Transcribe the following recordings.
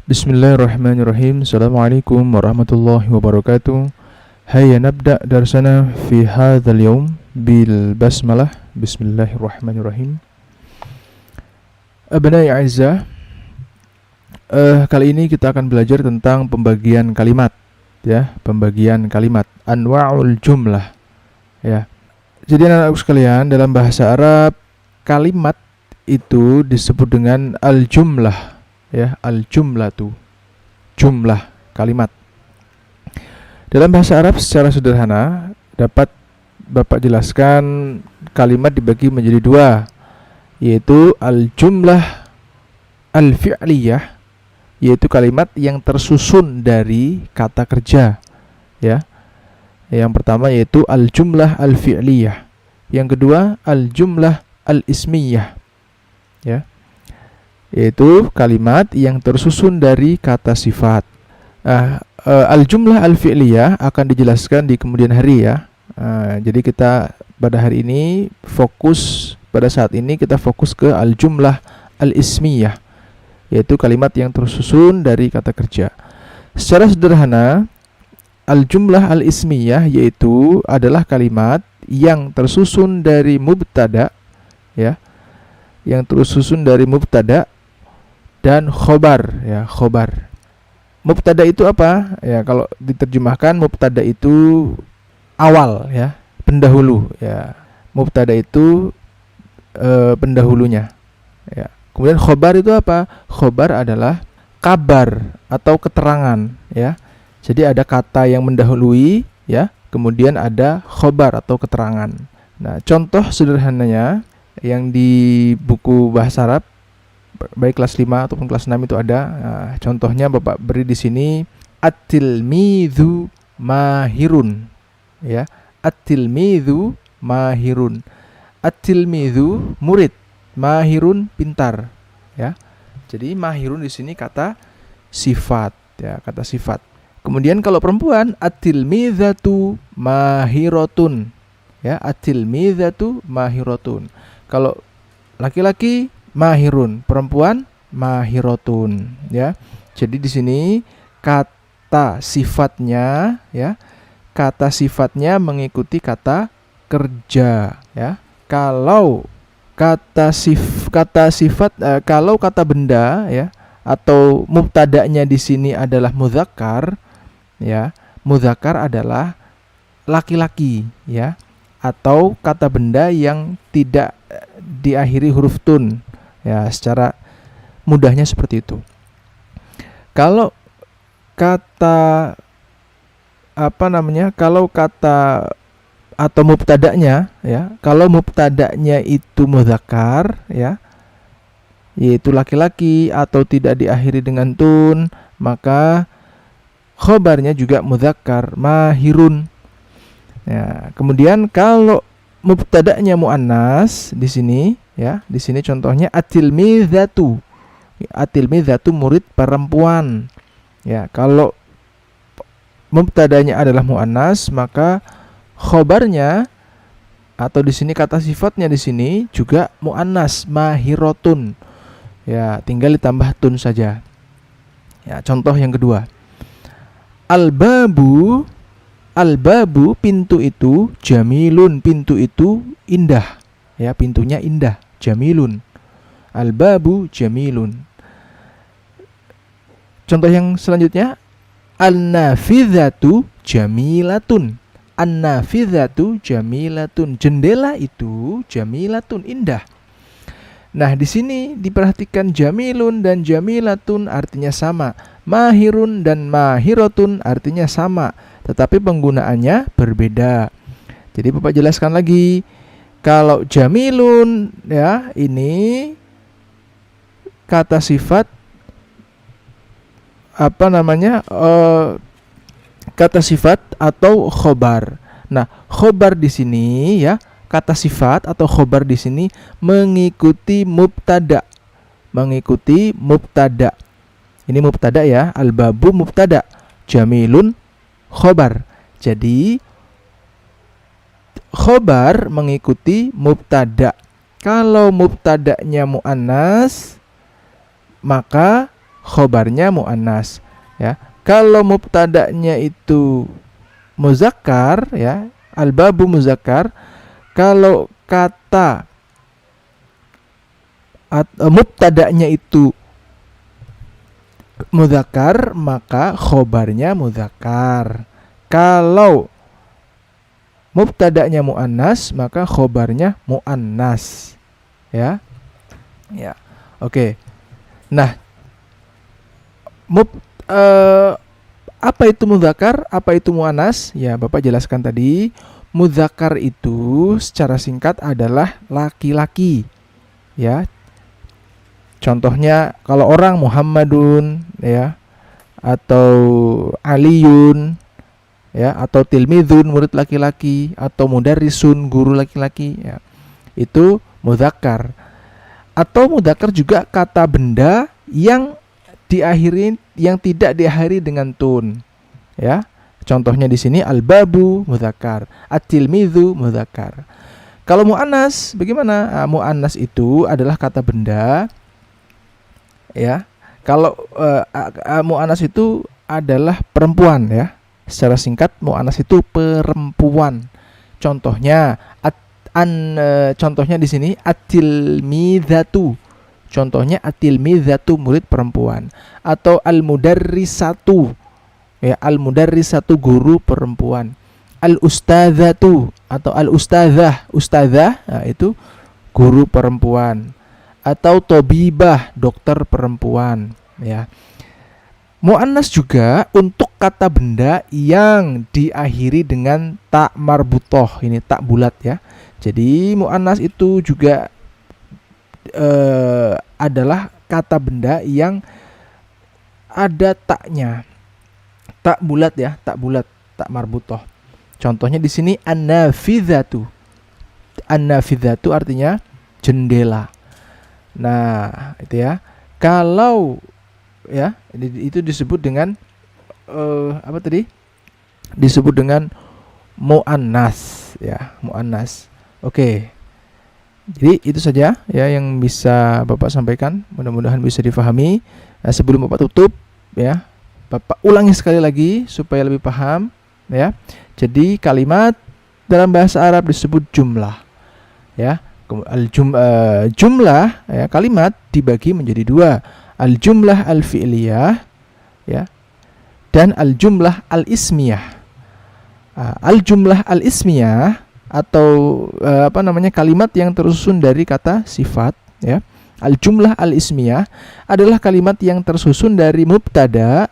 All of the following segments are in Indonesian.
Bismillahirrahmanirrahim. Assalamualaikum warahmatullahi wabarakatuh. Hayya nabda darsana fi hadzal yawm bil basmalah. Bismillahirrahmanirrahim. Abnai A'izzah, kali ini kita akan belajar tentang pembagian kalimat, ya, pembagian kalimat, anwa'ul jumlah, ya. Jadi anak-anakku sekalian, dalam bahasa Arab kalimat itu disebut dengan al-jumlah, ya, al-jumlatu, jumlah kalimat. Dalam bahasa Arab secara sederhana dapat Bapak jelaskan kalimat dibagi menjadi dua, yaitu al-jumlah al-fi'liyah, yaitu kalimat yang tersusun dari kata kerja, ya. Yang pertama yaitu al-jumlah al-fi'liyah. Yang kedua al-jumlah al-ismiyah, ya, yaitu kalimat yang tersusun dari kata sifat. Al-jumlah al-fi'liyah akan dijelaskan di kemudian hari, ya. Jadi kita pada hari ini pada saat ini kita fokus ke al-jumlah al-ismiyah, yaitu kalimat yang tersusun dari kata kerja. Secara sederhana, al-jumlah al-ismiyah yaitu adalah kalimat yang tersusun dari mubtada, ya, yang tersusun dari mubtada dan khobar, ya, khobar. Mubtada itu apa? Ya, kalau diterjemahkan mubtada itu awal, ya, pendahulu, ya. Mubtada itu pendahulunya, ya. Kemudian khobar itu apa? Khobar adalah kabar atau keterangan, ya. Jadi ada kata yang mendahului, ya, kemudian ada khobar atau keterangan. Nah, contoh sederhananya yang di buku bahasa Arab baik kelas 5 ataupun kelas 6 itu ada. Contohnya Bapak beri di sini at-tilmidzu mahirun, ya. At-tilmidzu mahirun. At-tilmidzu murid, mahirun pintar, ya. Jadi mahirun di sini kata sifat, ya, kata sifat. Kemudian kalau perempuan at-tilmidzatu mahiratun, ya, at-tilmidzatu mahiratun. Kalau laki-laki mahirun, perempuan mahiratun, ya. Jadi di sini kata sifatnya, ya, kata sifatnya mengikuti kata kerja, ya. Kalau kalau kata benda, ya, atau mubtada'nya di sini adalah mudzakkar, ya, mudzakkar adalah laki-laki, ya, atau kata benda yang tidak diakhiri huruf tun, ya, secara mudahnya seperti itu. Kalau kata kalau kata atau mubtada'nya, ya, kalau mubtada'nya itu mudzakkar, ya, yaitu laki-laki atau tidak diakhiri dengan tun, maka khobarnya juga mudzakkar, mahirun. Ya, kemudian kalau mubtada'nya muannas di sini, ya, di sini contohnya at-tilmidzatu. At-tilmidzatu murid perempuan. Ya, kalau mubtada'nya adalah muannas, maka khobarnya atau di sini kata sifatnya di sini juga muannas, mahiratun. Ya, tinggal ditambah tun saja. Ya, contoh yang kedua. Al-babu pintu itu, jamilun pintu itu indah, ya, pintunya indah, jamilun. Al-babu jamilun. Contoh yang selanjutnya, an-nafizatu jamilatun. An-nafizatu jamilatun, jendela itu jamilatun, indah. Nah, di sini diperhatikan jamilun dan jamilatun artinya sama. Mahirun dan mahiratun artinya sama, tetapi penggunaannya berbeda. Jadi Bapak jelaskan lagi. Kalau jamilun, ya, ini kata sifat kata sifat atau khobar. Nah, khobar di sini, ya, kata sifat atau khobar di sini mengikuti mubtada. Mengikuti mubtada. Ini mubtada, ya, al-babu mubtada, jamilun khobar. Jadi khobar mengikuti mubtada. Kalau mubtada'nya muannas, maka khobarnya muannas, ya. Kalau mubtada'nya itu muzakkar, ya, al-babu muzakkar. Kalau kata mubtada'nya itu muzakkar, maka khobarnya muzakkar. Kalau mubtada'nya muannas, maka khobarnya muannas, ya. Ya. Oke. Nah, apa itu muzakkar? Apa itu muannas? Ya, Bapak jelaskan tadi. Muzakkar itu secara singkat adalah laki-laki, ya. Contohnya kalau orang Muhammadun, ya, atau Aliyun, ya, atau tilmidun, murid laki-laki, atau mudarrisun, guru laki-laki, ya. Itu muzakkar. Atau muzakkar juga kata benda yang tidak diakhiri dengan tun, ya. Contohnya di sini al-babu muzakkar, at-tilmidzu muzakkar. Kalau muannas bagaimana? Muannas itu adalah kata benda, ya. Kalau muannas itu adalah perempuan, ya. Secara singkat muannas itu perempuan. Contohnya contohnya di sini at-tilmidzatu. Contohnya at-tilmidzatu, murid perempuan. Atau al-mudarrisatu, ya, al-mudarrisatu, guru perempuan. Al-ustadzatu atau al-ustadzah, ustadzah, nah, itu guru perempuan. Atau tobibah, dokter perempuan, ya. Muannas juga untuk kata benda yang diakhiri dengan tak marbutoh, ini tak bulat, ya. Jadi muannas itu juga adalah kata benda yang ada taknya, tak bulat, ya, tak bulat, tak marbutoh. Contohnya di sini an-nafizatu. An-nafizatu artinya jendela. Nah, itu ya. Kalau, ya, itu disebut dengan apa tadi? Disebut dengan muannas, ya, muannas. Oke. Jadi itu saja, ya, yang bisa Bapak sampaikan. Mudah-mudahan bisa difahami. Nah, sebelum Bapak tutup, ya, Bapak ulangi sekali lagi supaya lebih paham, ya. Jadi kalimat dalam bahasa Arab disebut jumlah, ya. Jumlah, ya, kalimat dibagi menjadi dua, al-jumlah al-fi'liyah, ya, dan al-jumlah al-ismiyah. Al-jumlah al-ismiyah atau kalimat yang tersusun dari kata sifat, ya. Al-jumlah al-ismiyah adalah kalimat yang tersusun dari mubtada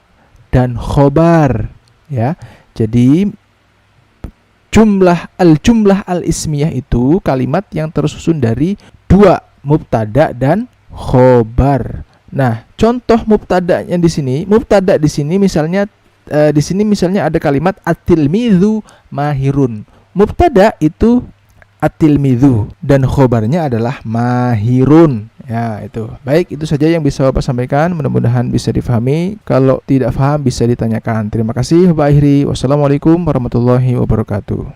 dan khobar, ya. Jadi al-jumlah al-ismiyah itu kalimat yang tersusun dari dua, mubtada dan khobar. Nah, contoh mubtada'nya di sini, misalnya ada kalimat at-tilmidzu mahirun. Mubtada itu at-tilmidzu dan khobarnya adalah mahirun. Ya, itu. Baik, itu saja yang bisa Bapak sampaikan. Mudah-mudahan bisa difahami. Kalau tidak paham bisa ditanyakan. Terima kasih, Bapak akhiri. Wassalamualaikum warahmatullahi wabarakatuh.